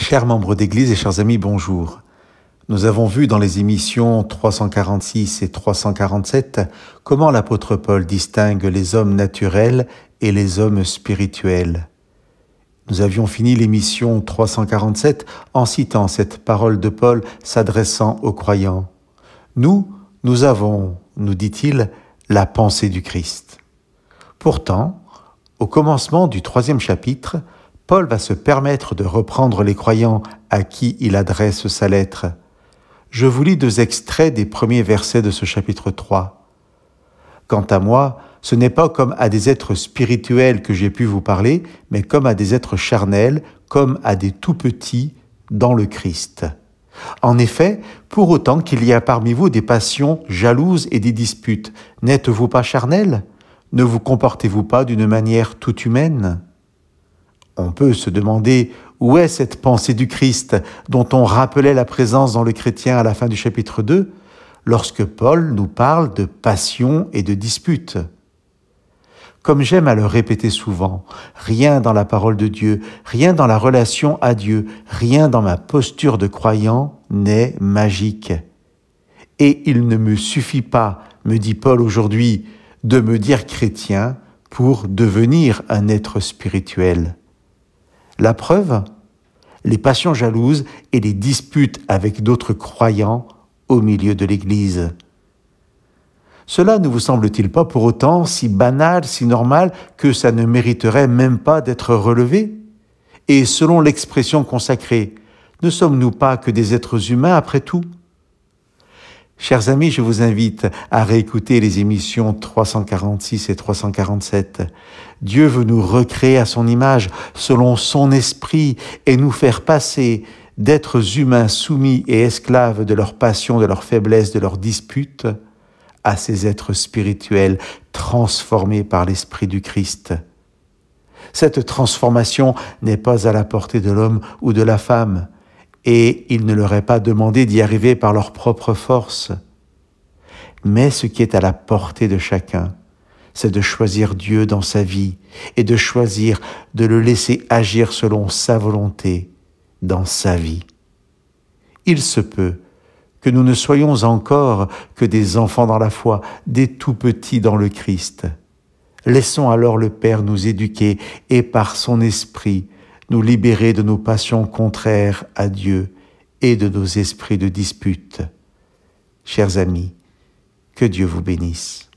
Chers membres d'Église et chers amis, bonjour. Nous avons vu dans les émissions 346 et 347 comment l'apôtre Paul distingue les hommes naturels et les hommes spirituels. Nous avions fini l'émission 347 en citant cette parole de Paul s'adressant aux croyants. Nous avons, nous dit-il, la pensée du Christ. Pourtant, au commencement du 3e chapitre, Paul va se permettre de reprendre les croyants à qui il adresse sa lettre. Je vous lis 2 extraits des premiers versets de ce chapitre 3. « Quant à moi, ce n'est pas comme à des êtres spirituels que j'ai pu vous parler, mais comme à des êtres charnels, comme à des tout-petits dans le Christ. En effet, pour autant qu'il y a parmi vous des passions jalouses et des disputes, n'êtes-vous pas charnels ? Ne vous comportez-vous pas d'une manière toute humaine ? » On peut se demander où est cette pensée du Christ dont on rappelait la présence dans le chrétien à la fin du chapitre 2, lorsque Paul nous parle de passion et de dispute. Comme j'aime à le répéter souvent, rien dans la parole de Dieu, rien dans la relation à Dieu, rien dans ma posture de croyant n'est magique. Et il ne me suffit pas, me dit Paul aujourd'hui, de me dire chrétien pour devenir un être spirituel. La preuve, les passions jalouses et les disputes avec d'autres croyants au milieu de l'Église. Cela ne vous semble-t-il pas pour autant si banal, si normal, que ça ne mériterait même pas d'être relevé ? Et selon l'expression consacrée, ne sommes-nous pas que des êtres humains après tout ? Chers amis, je vous invite à réécouter les émissions 346 et 347. Dieu veut nous recréer à son image, selon son esprit, et nous faire passer d'êtres humains soumis et esclaves de leurs passions, de leurs faiblesses, de leurs disputes, à ces êtres spirituels transformés par l'Esprit du Christ. Cette transformation n'est pas à la portée de l'homme ou de la femme, et il ne leur est pas demandé d'y arriver par leur propre force. Mais ce qui est à la portée de chacun, c'est de choisir Dieu dans sa vie et de choisir de le laisser agir selon sa volonté dans sa vie. Il se peut que nous ne soyons encore que des enfants dans la foi, des tout-petits dans le Christ. Laissons alors le Père nous éduquer et par son esprit nous libérer de nos passions contraires à Dieu et de nos esprits de dispute. Chers amis, que Dieu vous bénisse.